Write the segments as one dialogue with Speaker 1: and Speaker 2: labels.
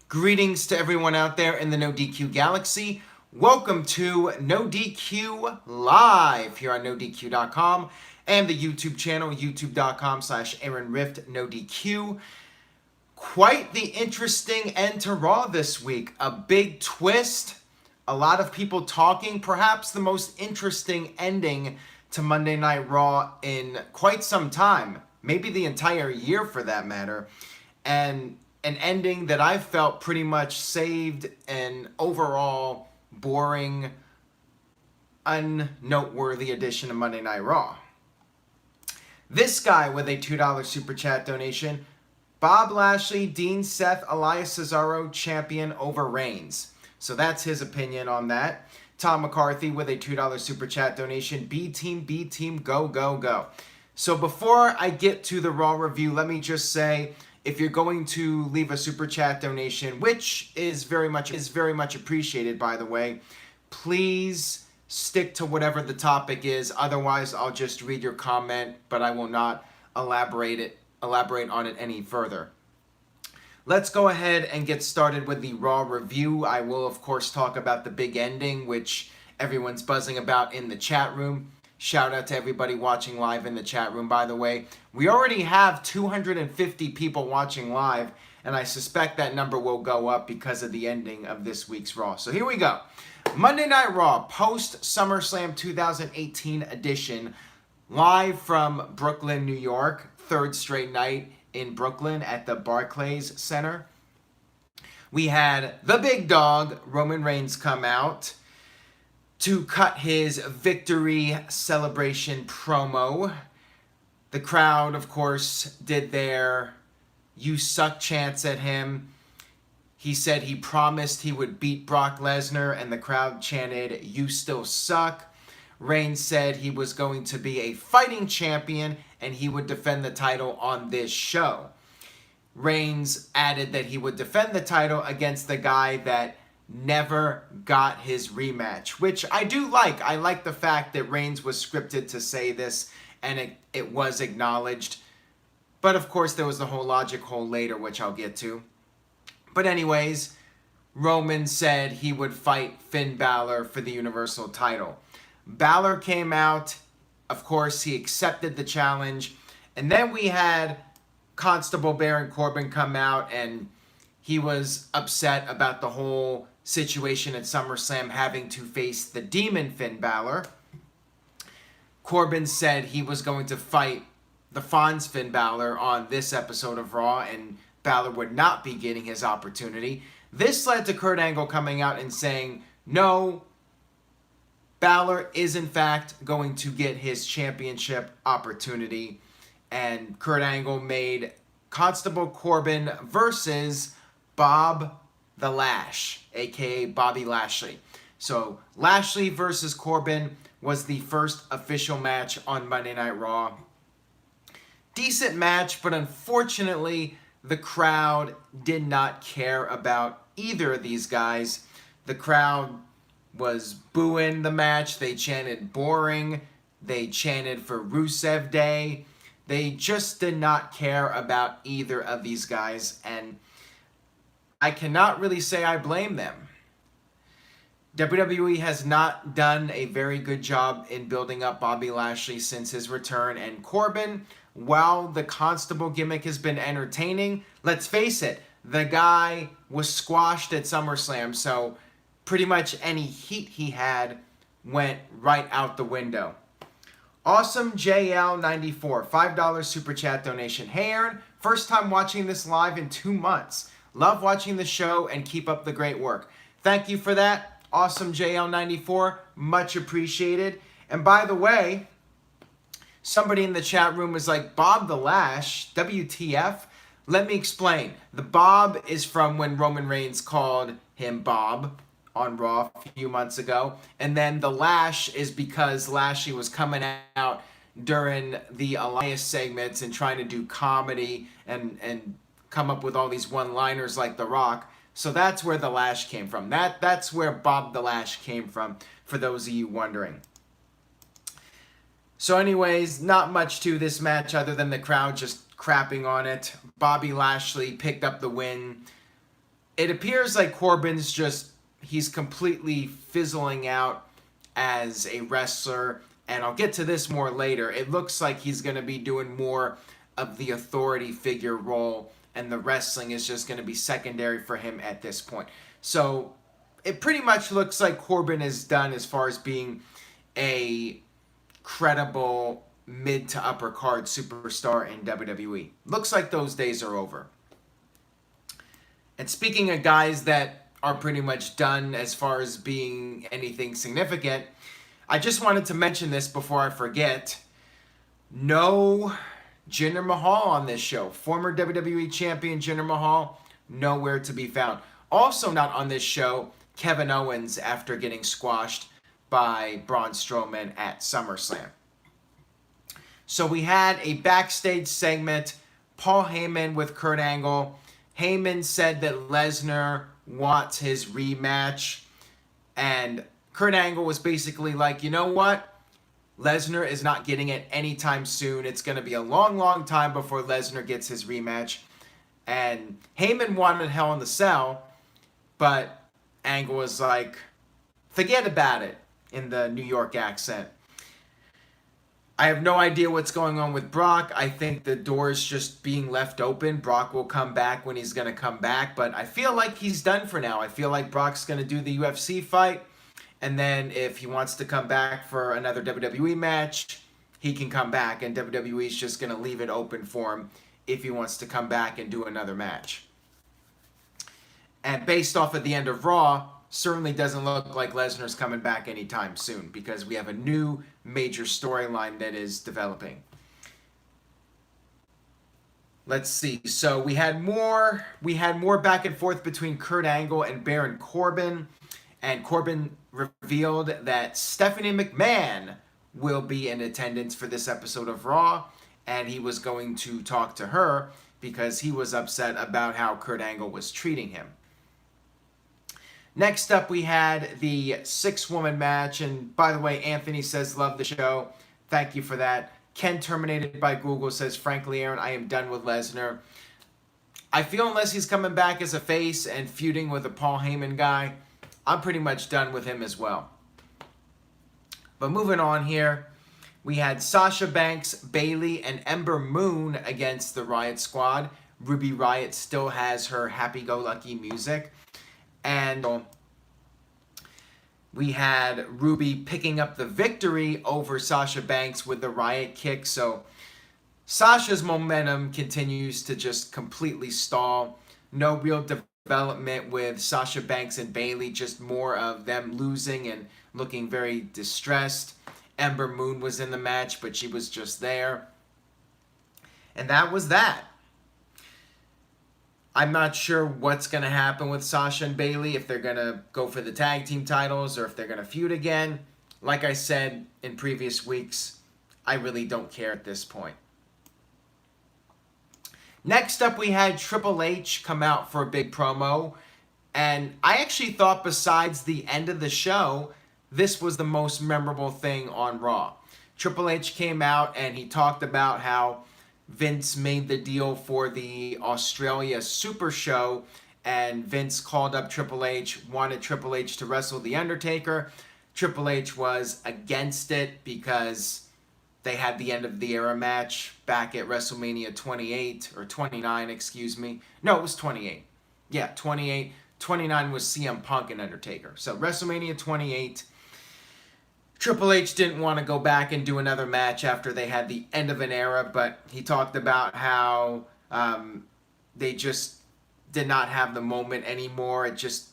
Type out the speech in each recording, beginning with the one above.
Speaker 1: Greetings to everyone out there in the NoDQ galaxy. Welcome to NoDQ Live here on NoDQ.com and the YouTube channel, youtube.com/AaronRift NoDQ. Quite the interesting end to Raw this week. A big twist. A lot of people talking. Perhaps the most interesting ending to Monday Night Raw in quite some time. Maybe the entire year for that matter. And an ending that I felt pretty much saved an overall boring, unnoteworthy edition of Monday Night Raw. This guy with a $2 super chat donation, Bob Lashley, Dean Seth, Elias Cesaro, champion over Reigns. So that's his opinion on that. Tom McCarthy with a $2 super chat donation, B team, go, go, go. So before I get to the Raw review, let me just say, if you're going to leave a super chat donation, which is very much appreciated, by the way, please stick to whatever the topic is. Otherwise, I'll just read your comment, but I will not elaborate on it any further. Let's go ahead and get started with the Raw review. I will, of course, talk about the big ending, which everyone's buzzing about in the chat room. Shout out to everybody watching live in the chat room, by the way. We already have 250 people watching live, and I suspect that number will go up because of the ending of this week's Raw. So here we go. Monday Night Raw, post-SummerSlam 2018 edition, live from Brooklyn, New York. Third straight night in Brooklyn at the Barclays Center. We had the big dog, Roman Reigns, come out to cut his victory celebration promo. The crowd, of course, did their "you suck" chants at him. He said he promised he would beat Brock Lesnar, and the crowd chanted, "You still suck." Reigns said he was going to be a fighting champion and he would defend the title on this show. Reigns added that he would defend the title against the guy that never got his rematch, which I do like. I like the fact that Reigns was scripted to say this and it was acknowledged. But of course there was the whole logic hole later, which I'll get to. But anyways, Roman said he would fight Finn Balor for the Universal title. Balor came out. Of course, he accepted the challenge. And then we had Constable Baron Corbin come out, and he was upset about the whole situation at SummerSlam having to face the demon Finn Balor. Corbin said he was going to fight the Fonz Finn Balor on this episode of Raw, and Balor would not be getting his opportunity. This led to Kurt Angle coming out and saying, no, Balor is in fact going to get his championship opportunity. And Kurt Angle made Constable Corbin versus Bob the Lash, aka Bobby Lashley. So Lashley versus Corbin was the first official match on Monday Night Raw. Decent match, but unfortunately the crowd did not care about either of these guys. The crowd was booing the match. They chanted boring. They chanted for Rusev Day. They just did not care about either of these guys, and I cannot really say I blame them. WWE has not done a very good job in building up Bobby Lashley since his return, and Corbin, while the Constable gimmick has been entertaining, let's face it, the guy was squashed at SummerSlam, so pretty much any heat he had went right out the window. Awesome JL94, $5 super chat donation. Hey Aaron, first time watching this live in 2 months. Love watching the show and keep up the great work. Thank you for that, Awesome JL94, much appreciated. And by the way, somebody in the chat room was like, Bob the Lash, WTF? Let me explain. The Bob is from when Roman Reigns called him Bob on Raw a few months ago. And then the Lash is because Lashley was coming out during the Elias segments and trying to do comedy and come up with all these one-liners like The Rock. So that's where the Lash came from. That's where Bob the Lash came from, for those of you wondering. So anyways, not much to this match other than the crowd just crapping on it. Bobby Lashley picked up the win. it appears like Corbin's he's completely fizzling out as a wrestler, and I'll get to this more later. It looks like he's going to be doing more of the authority figure role, and the wrestling is just going to be secondary for him at this point. So it pretty much looks like Corbin is done as far as being a credible mid to upper card superstar in WWE. Looks like those days are over. And speaking of guys that are pretty much done as far as being anything significant, I just wanted to mention this before I forget. No Jinder Mahal on this show. Former WWE champion Jinder Mahal, nowhere to be found. Also not on this show, Kevin Owens, after getting squashed by Braun Strowman at SummerSlam. So we had a backstage segment, Paul Heyman with Kurt Angle. Heyman said that Lesnar wants his rematch, and Kurt Angle was basically like, you know what? Lesnar is not getting it anytime soon. It's going to be a long, long time before Lesnar gets his rematch. And Heyman wanted Hell in the Cell, but Angle was like, forget about it, in the New York accent. I have no idea what's going on with Brock. I think the door's just being left open. Brock will come back when he's going to come back, but I feel like he's done for now. I feel like Brock's going to do the UFC fight, and then if he wants to come back for another WWE match, he can come back, and WWE's just going to leave it open for him if he wants to come back and do another match. And based off of the end of Raw, certainly doesn't look like Lesnar's coming back anytime soon, because we have a new major storyline that is developing. Let's see. So we had more back and forth between Kurt Angle and Baron Corbin, and Corbin revealed that Stephanie McMahon will be in attendance for this episode of Raw, and he was going to talk to her because he was upset about how Kurt Angle was treating him. Next up, we had the 6-woman match, and by the way, Anthony says, love the show. Thank you for that. Ken Terminated by Google says, frankly, Aaron, I am done with Lesnar. I feel unless he's coming back as a face and feuding with a Paul Heyman guy, I'm pretty much done with him as well. But moving on here, we had Sasha Banks, Bayley, and Ember Moon against the Riot Squad. Ruby Riot still has her happy-go-lucky music. And we had Ruby picking up the victory over Sasha Banks with the Riot kick. So Sasha's momentum continues to just completely stall. No real development with Sasha Banks and Bayley, just more of them losing and looking very distressed. Ember Moon was in the match, but she was just there. And that was that. I'm not sure what's going to happen with Sasha and Bayley, if they're going to go for the tag team titles or if they're going to feud again. Like I said in previous weeks, I really don't care at this point. Next up, we had Triple H come out for a big promo. And I actually thought besides the end of the show, this was the most memorable thing on Raw. Triple H came out and he talked about how Vince made the deal for the Australia Super Show, and Vince called up Triple H, wanted Triple H to wrestle The Undertaker. Triple H was against it because they had the end of the era match back at WrestleMania 28, or 29, excuse me. No, it was 28. Yeah, 28. 29 was CM Punk and Undertaker. So WrestleMania 28, Triple H didn't want to go back and do another match after they had the end of an era, but he talked about how they just did not have the moment anymore. It just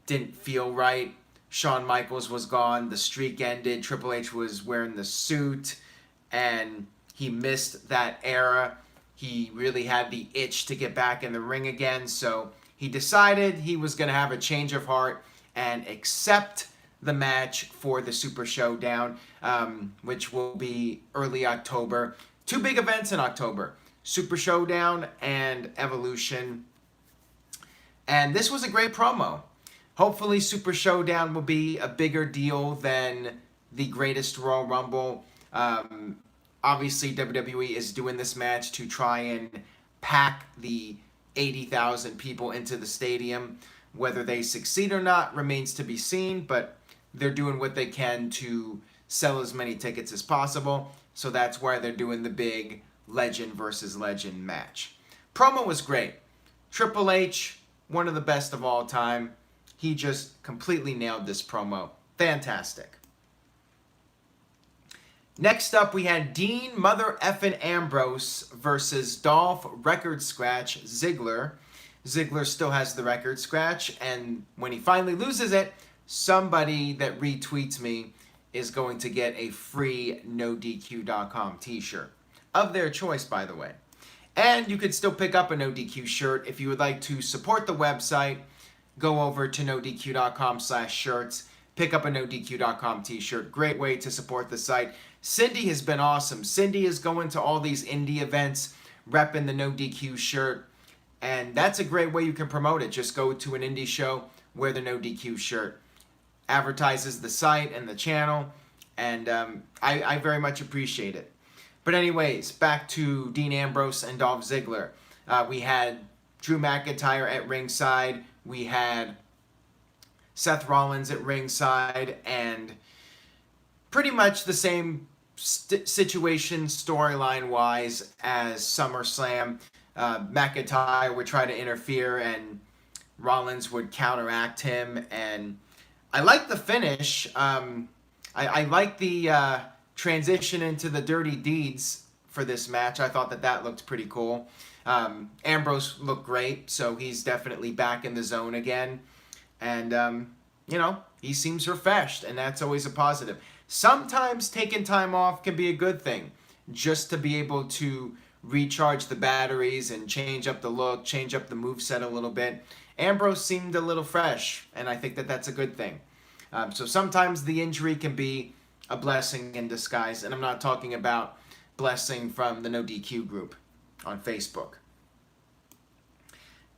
Speaker 1: didn't feel right. Shawn Michaels was gone. The streak ended. Triple H was wearing the suit, and he missed that era. He really had the itch to get back in the ring again, so he decided he was going to have a change of heart and accept the match for the Super Showdown, which will be early October. 2 big events in October, Super Showdown and Evolution. And this was a great promo. Hopefully Super Showdown will be a bigger deal than the Greatest Royal Rumble. Obviously WWE is doing this match to try and pack the 80,000 people into the stadium. Whether they succeed or not remains to be seen, but they're doing what they can to sell as many tickets as possible. So that's why they're doing the big legend versus legend match. Promo was great. Triple H, one of the best of all time. He just completely nailed this promo. Fantastic. Next up, we had Dean Mother Effin' Ambrose versus Dolph Record Scratch Ziggler. Ziggler still has the record scratch, and when he finally loses it, somebody that retweets me is going to get a free NoDQ.com t-shirt. Of their choice, by the way. And you could still pick up a NoDQ shirt. If you would like to support the website, go over to NoDQ.com/shirts. Pick up a NoDQ.com t-shirt. Great way to support the site. Cindy has been awesome. Cindy is going to all these indie events, repping the NoDQ shirt. And that's a great way you can promote it. Just go to an indie show, wear the NoDQ shirt. Advertises the site and the channel. And I very much appreciate it. But anyways, back to Dean Ambrose and Dolph Ziggler. We had Drew McIntyre at ringside. We had Seth Rollins at ringside. And pretty much the same situation storyline-wise as SummerSlam. McIntyre would try to interfere and Rollins would counteract him. And I like the finish. I like the transition into the Dirty Deeds for this match. I thought that looked pretty cool. Ambrose looked great, so he's definitely back in the zone again. And, you know, he seems refreshed, and that's always a positive. Sometimes taking time off can be a good thing, just to be able to recharge the batteries and change up the look, change up the moveset a little bit. Ambrose seemed a little fresh, and I think that that's a good thing. So sometimes the injury can be a blessing in disguise, and I'm not talking about blessing from the NoDQ group on Facebook.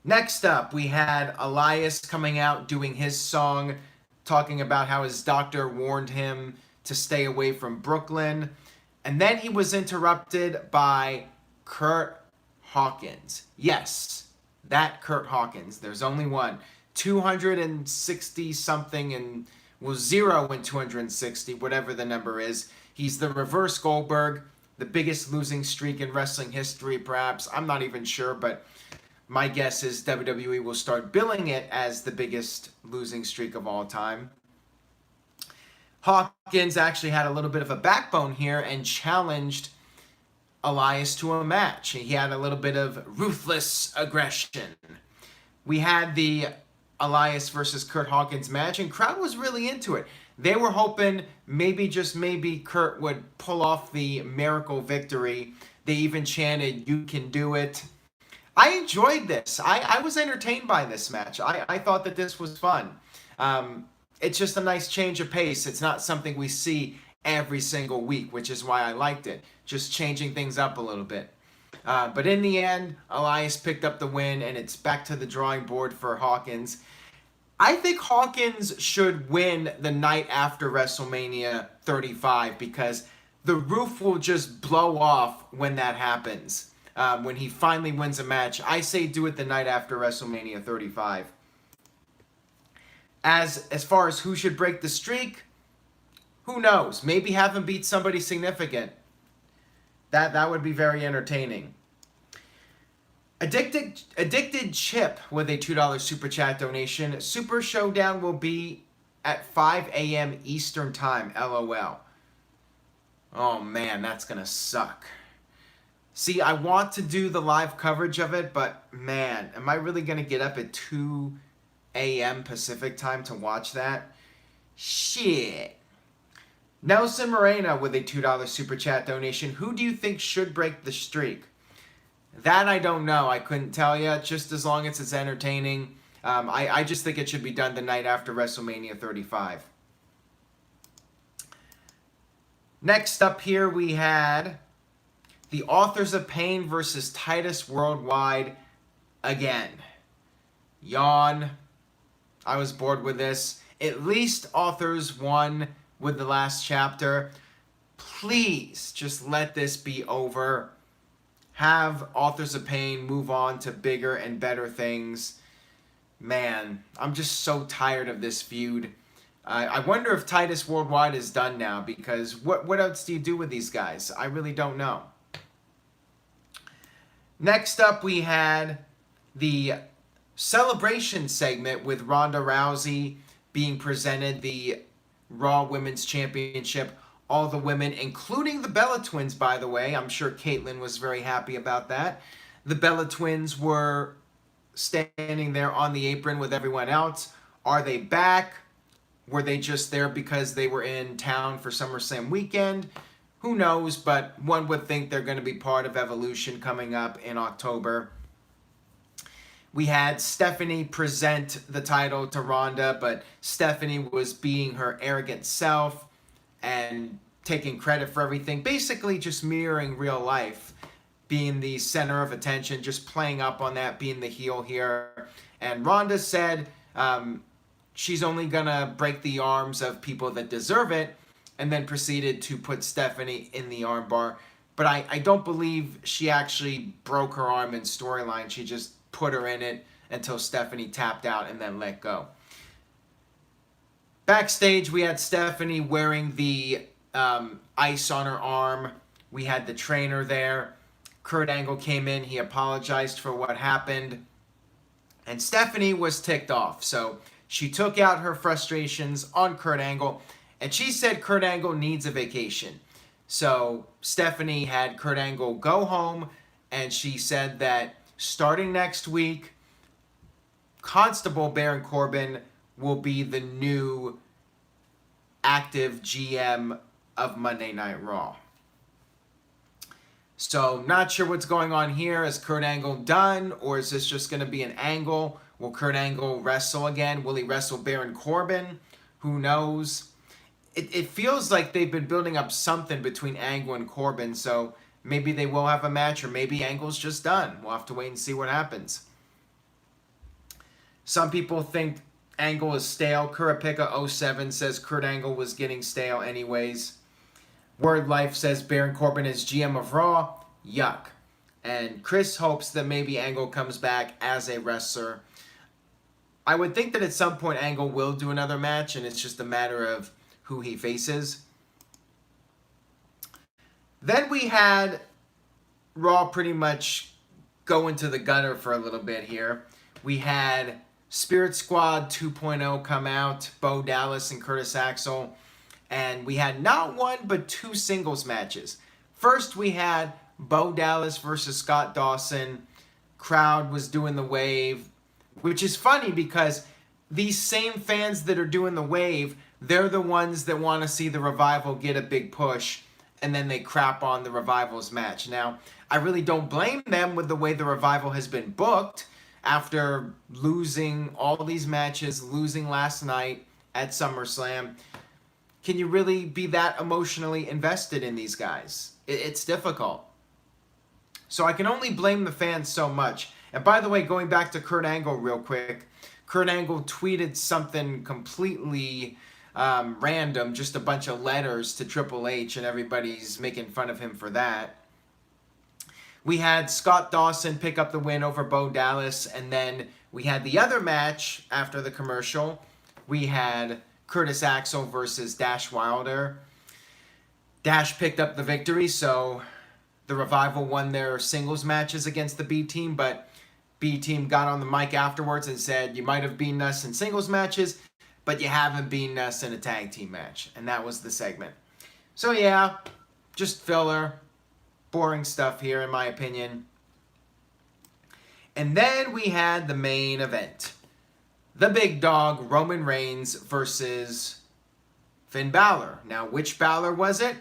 Speaker 1: Next up, we had Elias coming out doing his song, talking about how his doctor warned him to stay away from Brooklyn. And then he was interrupted by Curt Hawkins. Yes, that Curt Hawkins. There's only one. 260 something and was 0 in 260, whatever the number is. He's the reverse Goldberg, the biggest losing streak in wrestling history, perhaps. I'm not even sure, but my guess is WWE will start billing it as the biggest losing streak of all time. Hawkins actually had a little bit of a backbone here and challenged Elias to a match. He had a little bit of ruthless aggression. We had the Elias versus Curt Hawkins match, and crowd was really into it. They were hoping maybe, just maybe, Curt would pull off the miracle victory. They even chanted, "You can do it." I enjoyed this. I was entertained by this match. I thought that this was fun. It's just a nice change of pace. It's not something we see every single week, which is why I liked it. Just changing things up a little bit. But in the end, Elias picked up the win, and it's back to the drawing board for Hawkins. I think Hawkins should win the night after WrestleMania 35 because the roof will just blow off when that happens. When he finally wins a match, I say do it the night after WrestleMania 35. As far as who should break the streak, who knows? Maybe have him beat somebody significant. That would be very entertaining. Addicted Chip with a $2 Super Chat donation. Super Showdown will be at 5 a.m. Eastern Time, LOL. Oh man, that's gonna suck. See, I want to do the live coverage of it, but man, am I really gonna get up at 2 a.m. Pacific Time to watch that? Shit. Nelson Moreno with a $2 Super Chat donation. Who do you think should break the streak? That I don't know. I couldn't tell you. Just as long as it's entertaining. I just think it should be done the night after WrestleMania 35. Next up here we had the Authors of Pain versus Titus Worldwide again. Yawn. I was bored with this. At least Authors won with the last chapter. Please just let this be over. have Authors of Pain move on to bigger and better things. Man, I'm just so tired of this feud. I wonder if Titus Worldwide is done now, because what else do you do with these guys? I really don't know. Next up, we had the celebration segment with Ronda Rousey being presented the Raw Women's Championship. All the women, including the Bella Twins, by the way. I'm sure Caitlyn was very happy about that. The Bella Twins were standing there on the apron with everyone else. Are they back? Were they just there because they were in town for SummerSlam weekend? Who knows, but one would think they're going to be part of Evolution coming up in October. We had Stephanie present the title to Ronda, but Stephanie was being her arrogant self and taking credit for everything, basically just mirroring real life, being the center of attention, just playing up on that, being the heel here. And Ronda said she's only gonna break the arms of people that deserve it, and then proceeded to put Stephanie in the armbar. But I don't believe she actually broke her arm in storyline. She just put her in it until Stephanie tapped out and then let go. Backstage, we had Stephanie wearing the ice on her arm. We had the trainer there. Kurt Angle came in. He apologized for what happened. And Stephanie was ticked off. So she took out her frustrations on Kurt Angle. And she said Kurt Angle needs a vacation. So Stephanie had Kurt Angle go home. And she said that starting next week, Constable Baron Corbin will be the new active GM of Monday Night Raw. So, not sure what's going on here. Is Kurt Angle done? Or is this just going to be an angle? Will Kurt Angle wrestle again? Will he wrestle Baron Corbin? Who knows? It feels like they've been building up something between Angle and Corbin. So, maybe they will have a match. Or maybe Angle's just done. We'll have to wait and see what happens. Some people think Angle is stale. Kurapika07 says Kurt Angle was getting stale anyways. Word Life says Baron Corbin is GM of Raw. Yuck. And Chris hopes that maybe Angle comes back as a wrestler. I would think that at some point Angle will do another match, and it's just a matter of who he faces. Then we had Raw pretty much go into the gutter for a little bit here. We had Spirit Squad 2.0 come out, Bo Dallas and Curtis Axel, and we had not one but two singles matches. First we had Bo Dallas versus Scott Dawson. Crowd was doing the wave, which is funny because these same fans that are doing the wave, they're the ones that want to see the Revival get a big push, and then they crap on the Revival's match. Now, I really don't blame them with the way the Revival has been booked. After losing all these matches, losing last night at SummerSlam, can you really be that emotionally invested in these guys? It's difficult. So I can only blame the fans so much. And by the way, going back to Kurt Angle real quick, Kurt Angle tweeted something completely random, just a bunch of letters to Triple H, and everybody's making fun of him for that. We had Scott Dawson pick up the win over Bo Dallas, and then we had the other match after the commercial. We had Curtis Axel versus Dash Wilder. Dash picked up the victory, so the Revival won their singles matches against the B Team, but B Team got on the mic afterwards and said, you might have beaten us in singles matches, but you haven't beaten us in a tag team match. And that was the segment. So yeah, just filler. Boring stuff here, in my opinion. And then we had the main event. The big dog, Roman Reigns versus Finn Balor. Now, which Balor was it?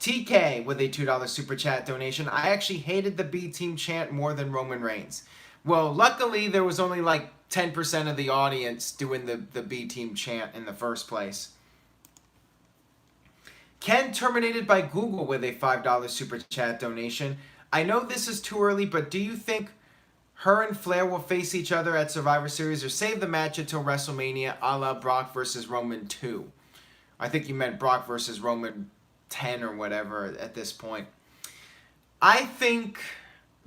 Speaker 1: TK with a $2 Super Chat donation. I actually hated the B Team chant more than Roman Reigns. Well, luckily, there was only like 10% of the audience doing the B Team chant in the first place. Ken terminated by Google with a $5 Super Chat donation. I know this is too early, but do you think her and Flair will face each other at Survivor Series or save the match until WrestleMania a la Brock versus Roman 2? I think you meant Brock versus Roman 10 or whatever at this point. I think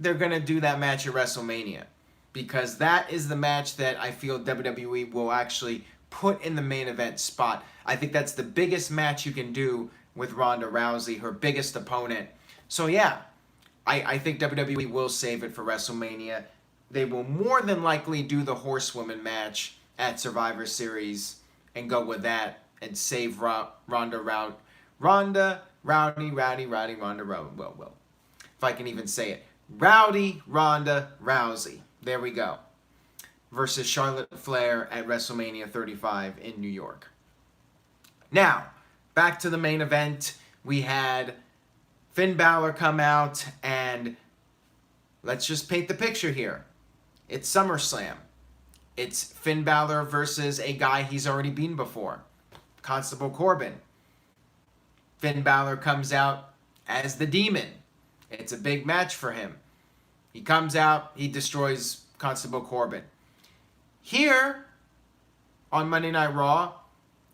Speaker 1: they're going to do that match at WrestleMania, because that is the match that I feel WWE will actually put in the main event spot. I think that's the biggest match you can do with Ronda Rousey, her biggest opponent. So yeah, I think WWE will save it for WrestleMania. They will more than likely do the Horsewoman match at Survivor Series and go with that and save Ronda, if I can even say it. Rowdy Ronda Rousey. There we go. Versus Charlotte Flair at WrestleMania 35 in New York. Now, back to the main event. We had Finn Balor come out, and let's just paint the picture here. It's SummerSlam. It's Finn Balor versus a guy he's already beaten before, Constable Corbin. Finn Balor comes out as the Demon. It's a big match for him. He comes out, he destroys Constable Corbin. Here, on Monday Night Raw,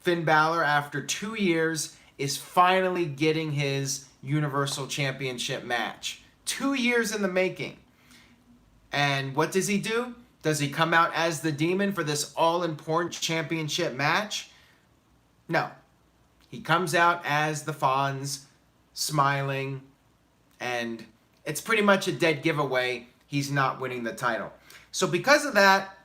Speaker 1: Finn Balor, after 2 years, is finally getting his Universal Championship match. 2 years in the making. And what does he do? Does he come out as the Demon for this all-important championship match? No. He comes out as the Fonz, smiling, and it's pretty much a dead giveaway. He's not winning the title. So because of that,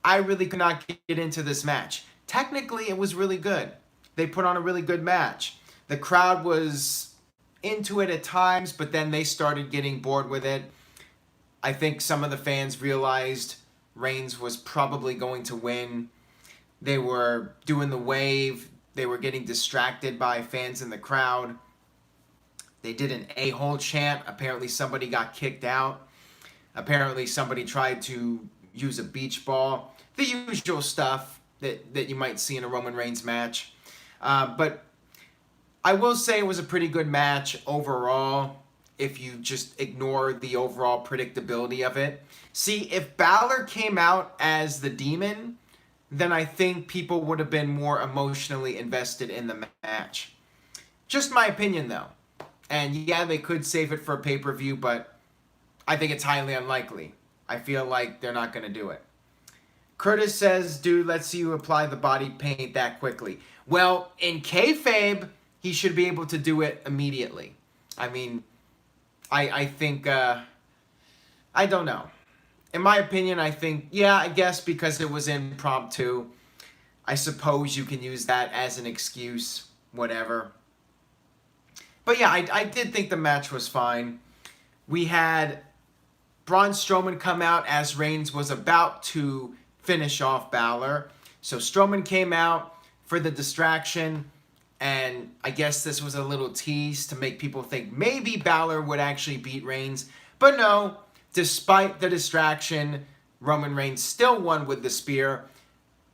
Speaker 1: I really could not get into this match. Technically, it was really good. They put on a really good match. The crowd was into it at times, but then they started getting bored with it. I think some of the fans realized Reigns was probably going to win. They were doing the wave. They were getting distracted by fans in the crowd. They did an a-hole chant. Apparently somebody got kicked out. Apparently somebody tried to use a beach ball. The usual stuff that you might see in a Roman Reigns match. But I will say it was a pretty good match overall, if you just ignore the overall predictability of it. See, if Balor came out as the Demon, then I think people would have been more emotionally invested in the match. Just my opinion, though. And yeah, they could save it for a pay-per-view, but I think it's highly unlikely. I feel like they're not going to do it. Curtis says, dude, let's see you apply the body paint that quickly. Well, in kayfabe, he should be able to do it immediately. I mean, I think, I don't know. In my opinion, I think, yeah, I guess because it was impromptu, I suppose you can use that as an excuse, whatever. But yeah, I did think the match was fine. We had Braun Strowman come out as Reigns was about to finish off Balor. So Strowman came out for the distraction, and I guess this was a little tease to make people think maybe Balor would actually beat Reigns. But no, despite the distraction, Roman Reigns still won with the spear.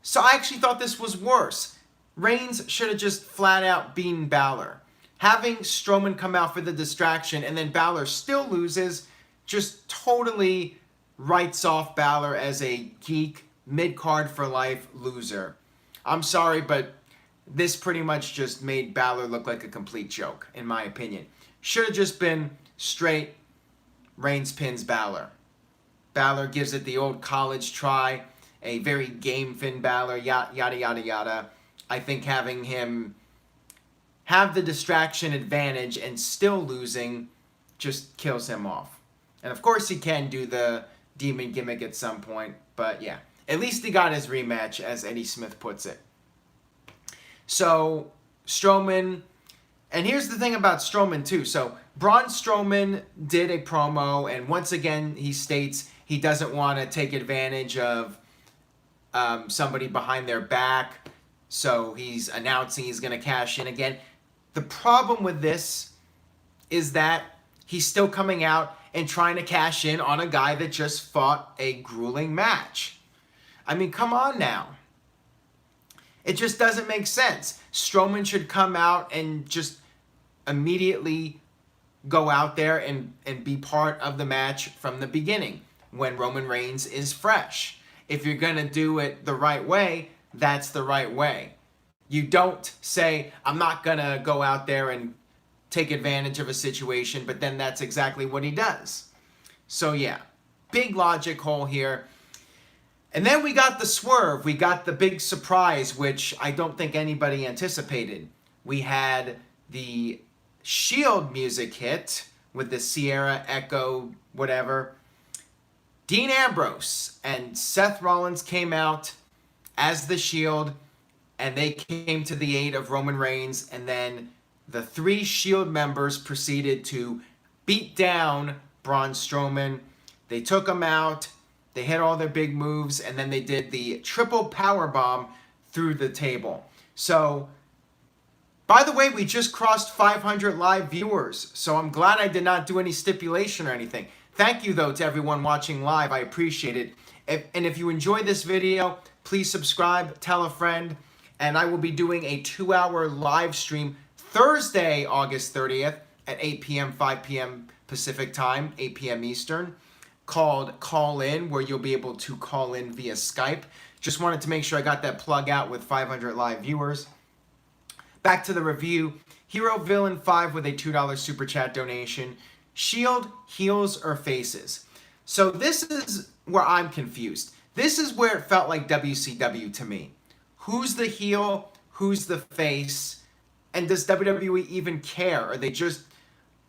Speaker 1: So I actually thought this was worse. Reigns should have just flat out beaten Balor. Having Strowman come out for the distraction and then Balor still loses just totally writes off Balor as a geek, mid-card for life loser. I'm sorry, but this pretty much just made Balor look like a complete joke, in my opinion. Should have just been straight Reigns pins Balor. Balor gives it the old college try, a very game Finn Balor, yada, yada, yada. I think having him have the distraction advantage and still losing just kills him off. And of course he can do the demon gimmick at some point, but yeah. At least he got his rematch, as Eddie Smith puts it. So, Strowman, and here's the thing about Strowman too. So, Braun Strowman did a promo, and once again he states he doesn't want to take advantage of somebody behind their back. So, he's announcing he's going to cash in again. The problem with this is that he's still coming out and trying to cash in on a guy that just fought a grueling match. I mean, come on now. It just doesn't make sense. Strowman should come out and just immediately go out there and be part of the match from the beginning when Roman Reigns is fresh. If you're going to do it the right way, that's the right way. You don't say, I'm not going to go out there and take advantage of a situation, but then that's exactly what he does. So yeah, big logic hole here. And then we got the swerve. We got the big surprise, which I don't think anybody anticipated. We had the Shield music hit with the Sierra Echo, whatever. Dean Ambrose and Seth Rollins came out as the Shield, and they came to the aid of Roman Reigns, and then the 3 Shield members proceeded to beat down Braun Strowman. They took him out, they hit all their big moves, and then they did the triple powerbomb through the table. So, by the way, we just crossed 500 live viewers, so I'm glad I did not do any stipulation or anything. Thank you, though, to everyone watching live. I appreciate it. And if you enjoyed this video, please subscribe, tell a friend, and I will be doing a 2-hour live stream Thursday, August 30th at 8 p.m., 5 p.m. Pacific time, 8 p.m. Eastern, called Call In, where you'll be able to call in via Skype. Just wanted to make sure I got that plug out with 500 live viewers. Back to the review. Hero Villain 5 with a $2 Super Chat donation. Shield, heels, or faces? So this is where I'm confused. This is where it felt like WCW to me. Who's the heel? Who's the face? And does WWE even care? Are they just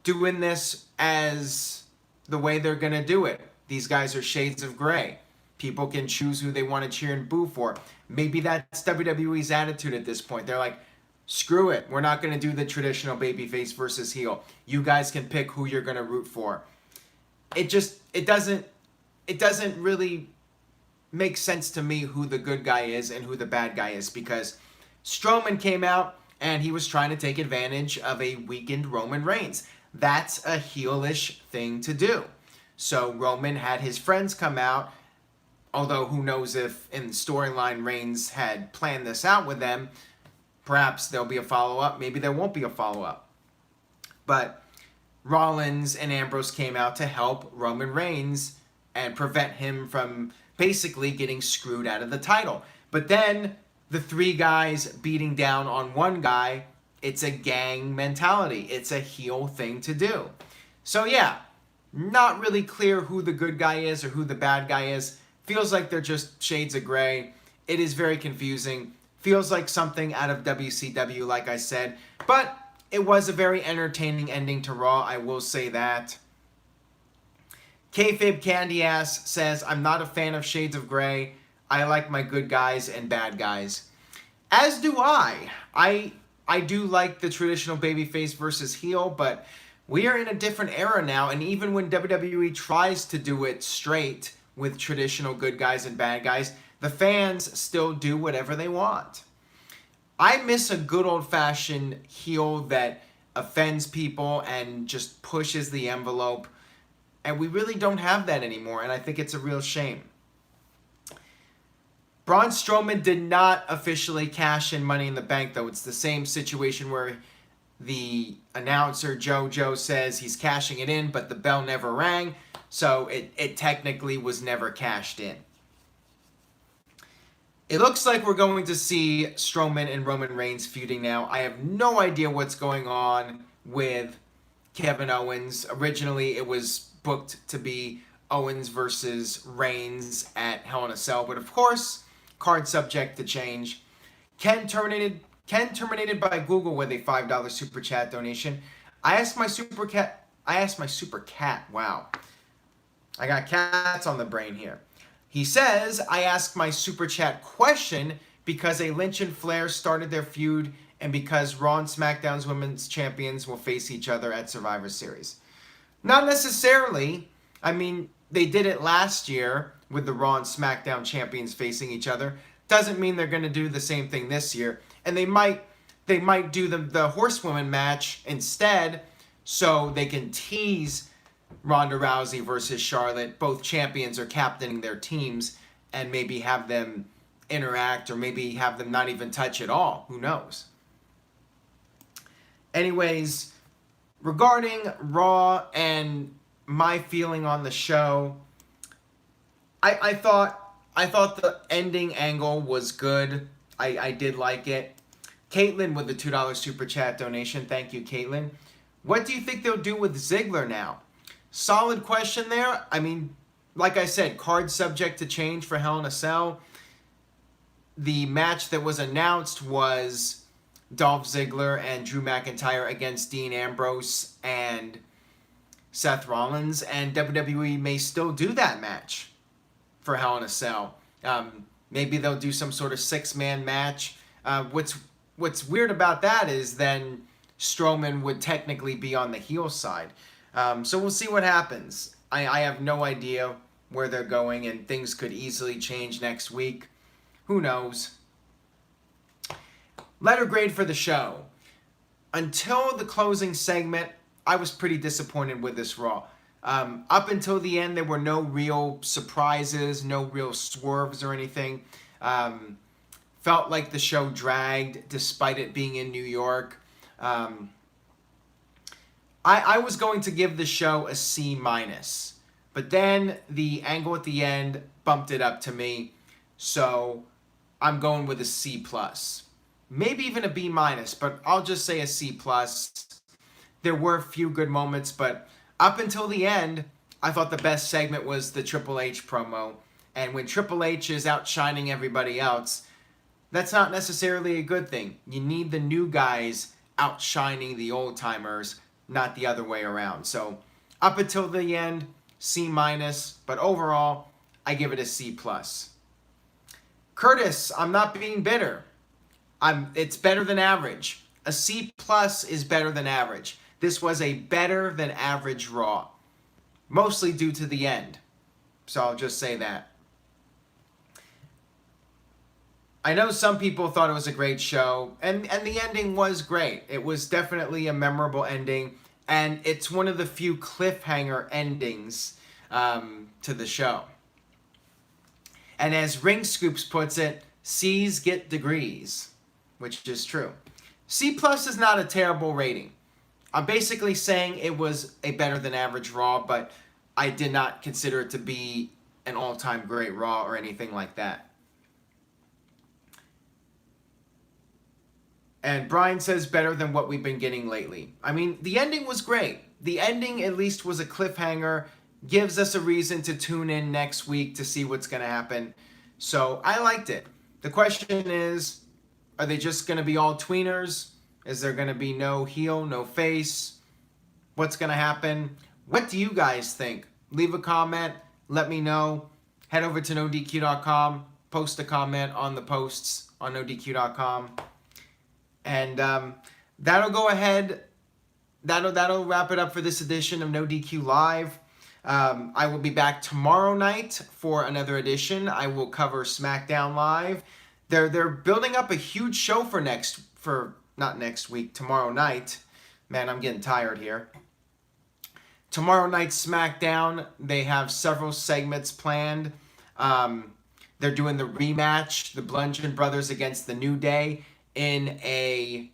Speaker 1: doing this as the way they're going to do it? These guys are shades of gray. People can choose who they want to cheer and boo for. Maybe that's WWE's attitude at this point. They're like, screw it. We're not going to do the traditional babyface versus heel. You guys can pick who you're going to root for. It doesn't really make sense to me who the good guy is and who the bad guy is, because Strowman came out and he was trying to take advantage of a weakened Roman Reigns. That's a heelish thing to do. So Roman had his friends come out, although who knows if in the storyline Reigns had planned this out with them. Perhaps there'll be a follow-up. Maybe there won't be a follow-up. But Rollins and Ambrose came out to help Roman Reigns and prevent him from basically getting screwed out of the title. But then the 3 guys beating down on one guy, it's a gang mentality. It's a heel thing to do. So yeah, not really clear who the good guy is or who the bad guy is. Feels like they're just shades of gray. It is very confusing. Feels like something out of WCW, like I said. But it was a very entertaining ending to Raw, I will say that. Kayfabe Candy Ass says, I'm not a fan of shades of gray. I like my good guys and bad guys. As do I. I do like the traditional babyface versus heel, but we are in a different era now, and even when WWE tries to do it straight with traditional good guys and bad guys, the fans still do whatever they want. I miss a good old-fashioned heel that offends people and just pushes the envelope, and we really don't have that anymore, and I think it's a real shame. Braun Strowman did not officially cash in Money in the Bank, though. It's the same situation where the announcer, JoJo, says he's cashing it in, but the bell never rang, so it technically was never cashed in. It looks like we're going to see Strowman and Roman Reigns feuding now. I have no idea what's going on with Kevin Owens. Originally, it was booked to be Owens versus Reigns at Hell in a Cell, but of course, card subject to change. Ken terminated by Google with a $5 super chat donation. I asked my super cat. Wow, I got cats on the brain here. He says, I asked my super chat question because a Lynch and Flair started their feud and because Raw and SmackDown's women's champions will face each other at Survivor Series. Not necessarily. I mean, they did it last year with the Raw and SmackDown champions facing each other. Doesn't mean they're going to do the same thing this year. And they might do the horsewoman match instead so they can tease Ronda Rousey versus Charlotte. Both champions are captaining their teams, and maybe have them interact, or maybe have them not even touch at all. Who knows? Anyways, regarding Raw and my feeling on the show, I thought the ending angle was good. I did like it. Caitlin with the $2 super chat donation. Thank you, Caitlin. What do you think they'll do with Ziggler now? Solid question there. I mean, like I said, card subject to change for Hell in a Cell. The match that was announced was Dolph Ziggler and Drew McIntyre against Dean Ambrose and Seth Rollins, and WWE may still do that match for Hell in a Cell. Maybe they'll do some sort of 6-man match. What's weird about that is then Strowman would technically be on the heel side. So we'll see what happens. I have no idea where they're going, and things could easily change next week. Who knows? Letter grade for the show. Until the closing segment, I was pretty disappointed with this Raw. Up until the end, there were no real surprises, no real swerves or anything. Felt like the show dragged despite it being in New York. I was going to give the show a C-, but then the angle at the end bumped it up to me, so I'm going with a C+. Maybe even a B-, but I'll just say a C+. There were a few good moments, but up until the end, I thought the best segment was the Triple H promo. And when Triple H is outshining everybody else, that's not necessarily a good thing. You need the new guys outshining the old-timers, not the other way around. So up until the end, C-, but overall, I give it a C+. Curtis, I'm not being bitter. It's better than average. A C+ is better than average. This was a better than average Raw, mostly due to the end. So I'll just say that. I know some people thought it was a great show, and the ending was great. It was definitely a memorable ending, and it's one of the few cliffhanger endings to the show. And as Ring Scoops puts it, C's get degrees, which is true. C+ is not a terrible rating. I'm basically saying it was a better than average Raw, but I did not consider it to be an all-time great Raw or anything like that. And Brian says better than what we've been getting lately. I mean, the ending was great. The ending at least was a cliffhanger, gives us a reason to tune in next week to see what's going to happen. So I liked it. The question is, are they just going to be all tweeners? Is there going to be no heel, no face? What's going to happen? What do you guys think? Leave a comment. Let me know. Head over to NoDQ.com. Post a comment on the posts on NoDQ.com. And that'll go ahead. That'll wrap it up for this edition of NoDQ Live. I will be back tomorrow night for another edition. I will cover SmackDown Live. They're building up a huge show tomorrow night. Man, I'm getting tired here. Tomorrow night SmackDown, they have several segments planned. They're doing the rematch, the Bludgeon Brothers against the New Day in a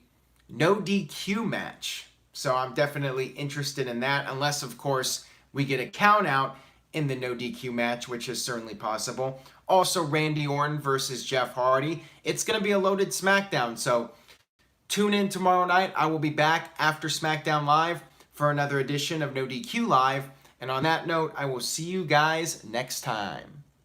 Speaker 1: NoDQ match. So I'm definitely interested in that, unless, of course, we get a count out in the NoDQ match, which is certainly possible. Also, Randy Orton versus Jeff Hardy. It's going to be a loaded SmackDown, so tune in tomorrow night. I will be back after SmackDown Live for another edition of NoDQ Live. And on that note, I will see you guys next time.